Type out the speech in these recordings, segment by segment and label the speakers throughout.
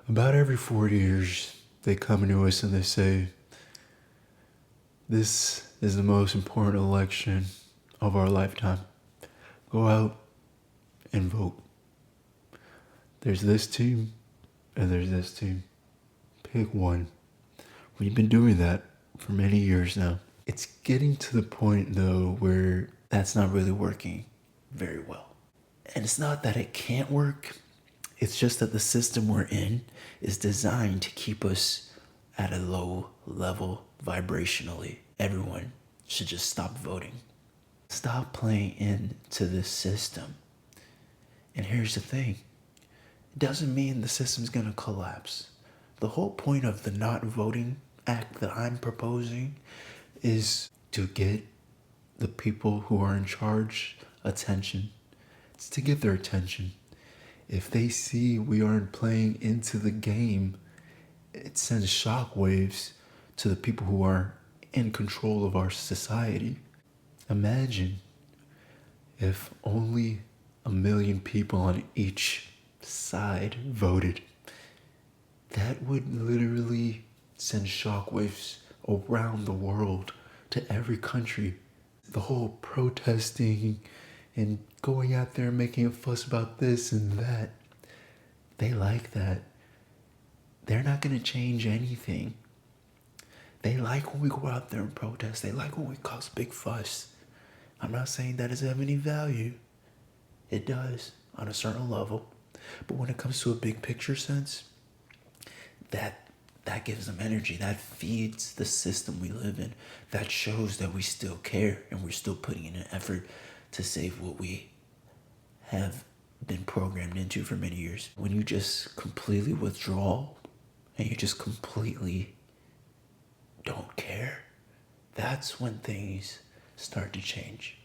Speaker 1: About every 40 years, they come to us and they say, this is the most important election of our lifetime. Go out and vote. There's this team and there's this team. Pick one. We've been doing that for many years now. It's getting to the point, though, where that's not really working very well. And it's not that it can't work, it's just that the system we're in is designed to keep us at a low level vibrationally. Everyone should just stop voting. Stop playing into this system. And here's the thing. It doesn't mean the system's gonna collapse. The whole point of the not voting act that I'm proposing is to get the people who are in charge attention. It's to get their attention. If they see we aren't playing into the game, it sends shockwaves to the people who are in control of our society. Imagine if only 1 million people on each side voted. That would literally send shockwaves around the world to every country. The whole protesting and going out there making a fuss about this and that, they like that. They're not going to change anything. They like when we go out there and protest. They like when we cause big fuss. I'm not saying that doesn't have any value. It does on a certain level. But when it comes to a big picture sense, that gives them energy. That feeds the system we live in. That shows that we still care and we're still putting in an effort to save what we have been programmed into for many years. When you just completely withdraw and you just completely don't care, that's when things start to change.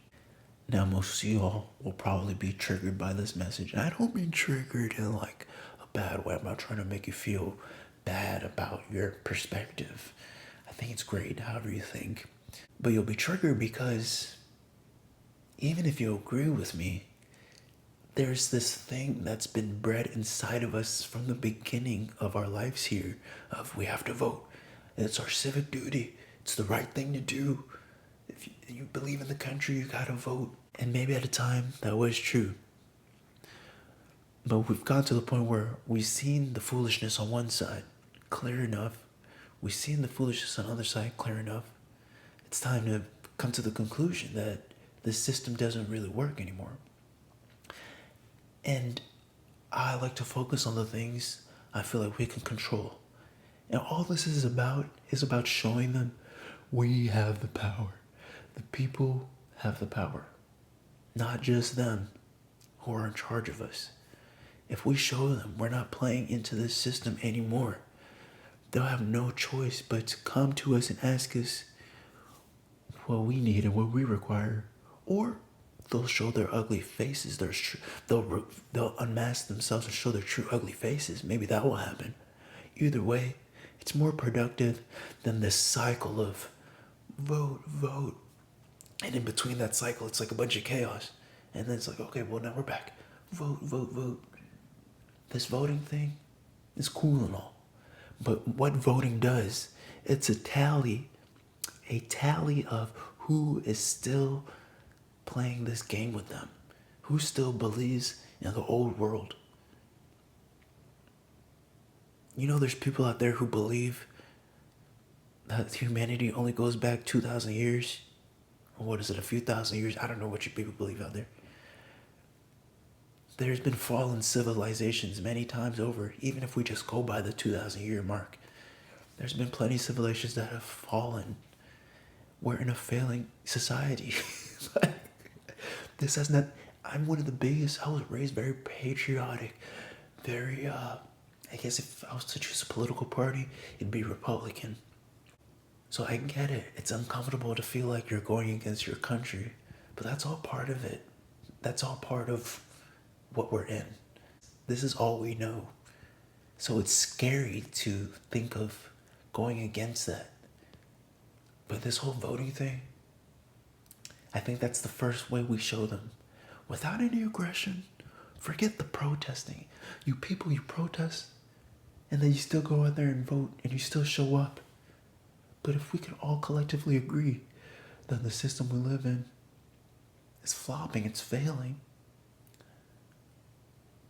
Speaker 1: Now, most of y'all will probably be triggered by this message. And I don't mean triggered in like a bad way. I'm not trying to make you feel bad about your perspective. I think it's great, however you think. But you'll be triggered because even if you agree with me, there's this thing that's been bred inside of us from the beginning of our lives here of we have to vote. It's our civic duty. It's the right thing to do. If you believe in the country, you gotta vote. And maybe at a time that was true. But we've got to the point where we've seen the foolishness on one side clear enough. We've seen the foolishness on the other side clear enough. It's time to come to the conclusion that this system doesn't really work anymore. And I like to focus on the things I feel like we can control. And all this is about showing them we have the power. The people have the power. Not just them who are in charge of us. If we show them we're not playing into this system anymore, they'll have no choice but to come to us and ask us what we need and what we require. Or they'll show their ugly faces. They'll unmask themselves and show their true ugly faces. Maybe that will happen. Either way, it's more productive than this cycle of vote, vote. And in between that cycle, it's like a bunch of chaos. And then it's like, okay, well, now we're back. Vote, vote, vote. This voting thing is cool and all. But what voting does, it's a tally of who is still playing this game with them. Who still believes in the old world. You know, there's people out there who believe that humanity only goes back 2,000 years. Or what is it, a few thousand years? I don't know what you people believe out there. There's been fallen civilizations many times over, even if we just go by the 2,000 year mark. There's been plenty of civilizations that have fallen. We're in a failing society. This has not, I'm one of the biggest, I was raised very patriotic, very, I guess if I was to choose a political party, it'd be Republican. So I get it. It's uncomfortable to feel like you're going against your country, but that's all part of it. That's all part of what we're in. This is all we know. So it's scary to think of going against that. But this whole voting thing, I think that's the first way we show them. Without any aggression, forget the protesting. You people, you protest, and then you still go out there and vote and you still show up. But if we can all collectively agree that the system we live in is flopping, it's failing,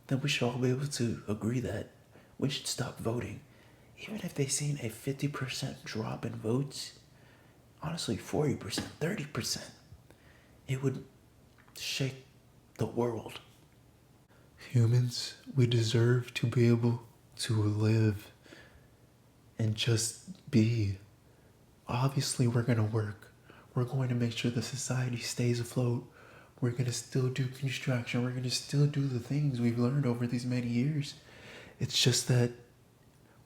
Speaker 1: then we should all be able to agree that we should stop voting. Even if they've seen a 50% drop in votes, honestly 40%, 30%, it would shake the world. Humans, we deserve to be able to live and just be. Obviously, we're going to work. We're going to make sure the society stays afloat. We're going to still do construction. We're going to still do the things we've learned over these many years. It's just that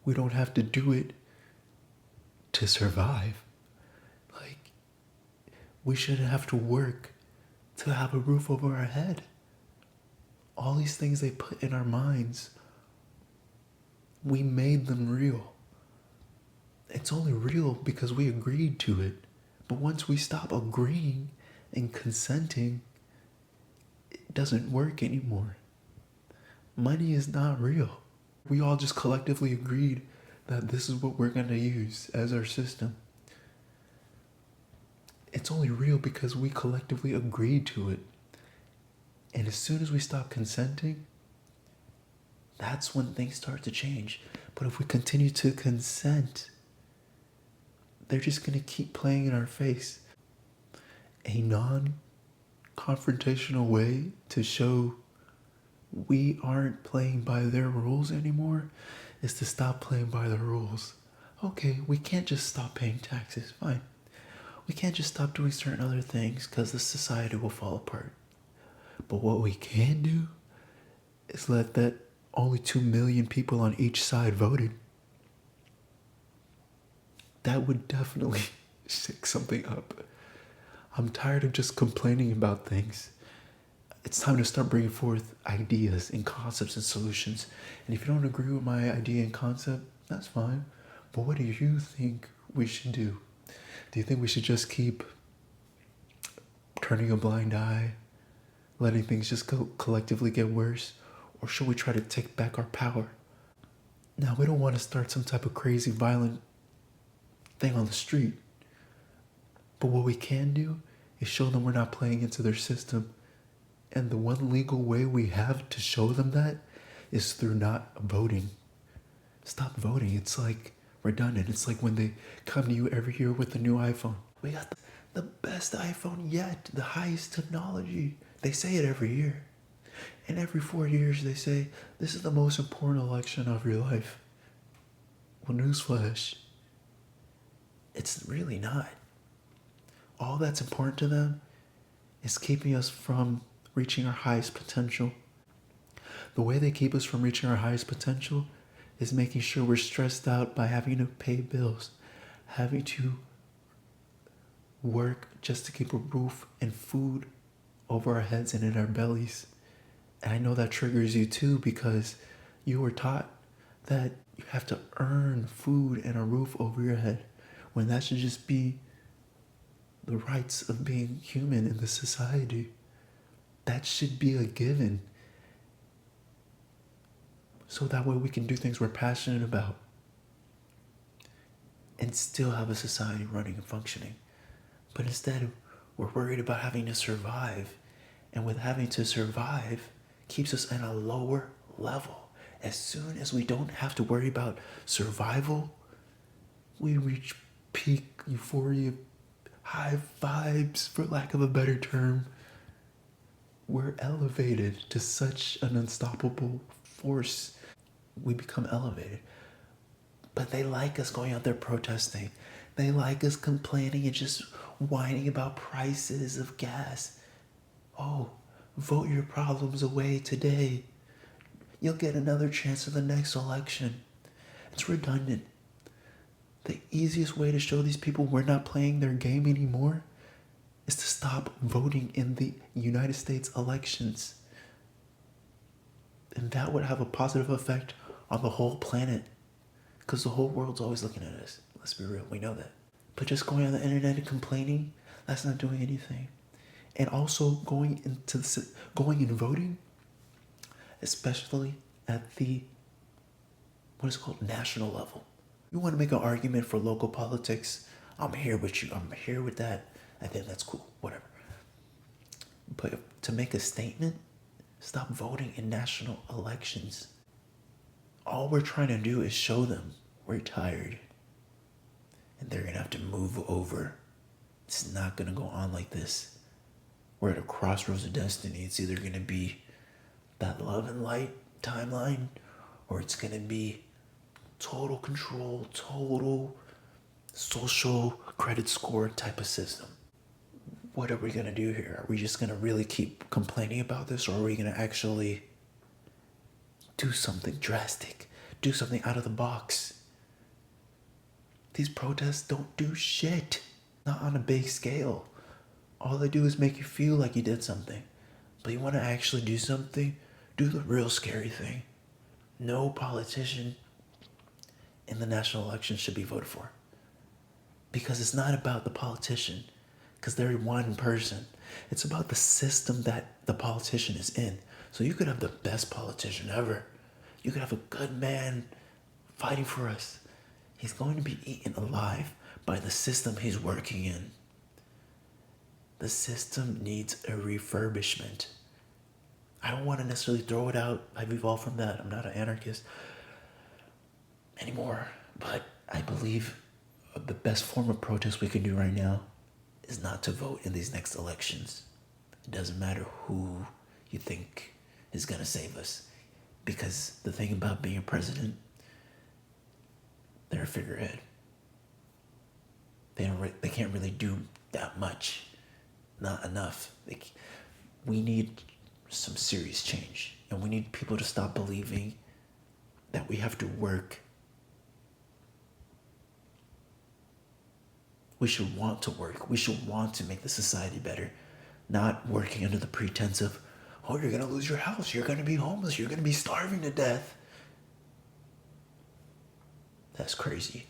Speaker 1: we don't have to do it to survive. Like, we shouldn't have to work to have a roof over our head. All these things they put in our minds, we made them real. It's only real because we agreed to it. But once we stop agreeing and consenting, it doesn't work anymore. Money is not real. We all just collectively agreed that this is what we're going to use as our system. It's only real because we collectively agreed to it. And as soon as we stop consenting, that's when things start to change. But if we continue to consent, they're just going to keep playing in our face. A non-confrontational way to show we aren't playing by their rules anymore is to stop playing by the rules. Okay, we can't just stop paying taxes, fine. We can't just stop doing certain other things because the society will fall apart. But what we can do is let that only 2 million people on each side voted. That would definitely shake something up. I'm tired of just complaining about things. It's time to start bringing forth ideas and concepts and solutions. And if you don't agree with my idea and concept, that's fine. But what do you think we should do? Do you think we should just keep turning a blind eye, letting things just collectively get worse? Or should we try to take back our power? Now, we don't want to start some type of crazy, violent thing on the street. But what we can do is show them we're not playing into their system. And the one legal way we have to show them that is through not voting. Stop voting. It's like redundant. It's like when they come to you every year with a new iPhone. We got the best iPhone yet, the highest technology. They say it every year. And every 4 years they say, this is the most important election of your life. Well, newsflash, it's really not. All that's important to them is keeping us from reaching our highest potential. The way they keep us from reaching our highest potential is making sure we're stressed out by having to pay bills, having to work just to keep a roof and food over our heads and in our bellies. And I know that triggers you too because you were taught that you have to earn food and a roof over your head when that should just be the rights of being human in the society. That should be a given. So that way we can do things we're passionate about and still have a society running and functioning. But instead, we're worried about having to survive. And with having to survive, keeps us at a lower level. As soon as we don't have to worry about survival, we reach peak euphoria, high vibes, for lack of a better term. We're elevated to such an unstoppable force. We become elevated. But they like us going out there protesting. They like us complaining and just whining about prices of gas. Oh, vote your problems away today. You'll get another chance in the next election. It's redundant. The easiest way to show these people we're not playing their game anymore is to stop voting in the United States elections. And that would have a positive effect on the whole planet. Because the whole world's always looking at us. Let's be real, we know that. But just going on the internet and complaining, that's not doing anything. And also going and voting, especially at the what is it called? National level. You want to make an argument for local politics? I'm here with you. I'm here with that. I think that's cool. Whatever. But to make a statement, stop voting in national elections. All we're trying to do is show them we're tired. And they're going to have to move over. It's not going to go on like this. We're at a crossroads of destiny. It's either going to be that love and light timeline, or it's going to be total control, total social credit score type of system. What are we going to do here? Are we just going to really keep complaining about this, or are we going to actually do something drastic? Do something out of the box? These protests don't do shit. Not on a big scale. All they do is make you feel like you did something. But you want to actually do something? Do the real scary thing. No politician in the national election should be voted for. Because it's not about the politician. Because they're one person. It's about the system that the politician is in. So you could have the best politician ever. You could have a good man fighting for us. He's going to be eaten alive by the system he's working in. The system needs a refurbishment. I don't want to necessarily throw it out. I've evolved from that. I'm not an anarchist anymore. But I believe the best form of protest we can do right now is not to vote in these next elections. It doesn't matter who you think is going to save us. Because the thing about being a president, they're a figurehead. They can't really do that much. Not enough. We need some serious change. And we need people to stop believing that we have to work. We should want to work. We should want to make the society better. Not working under the pretense of, oh, you're going to lose your house. You're going to be homeless. You're going to be starving to death. That's crazy.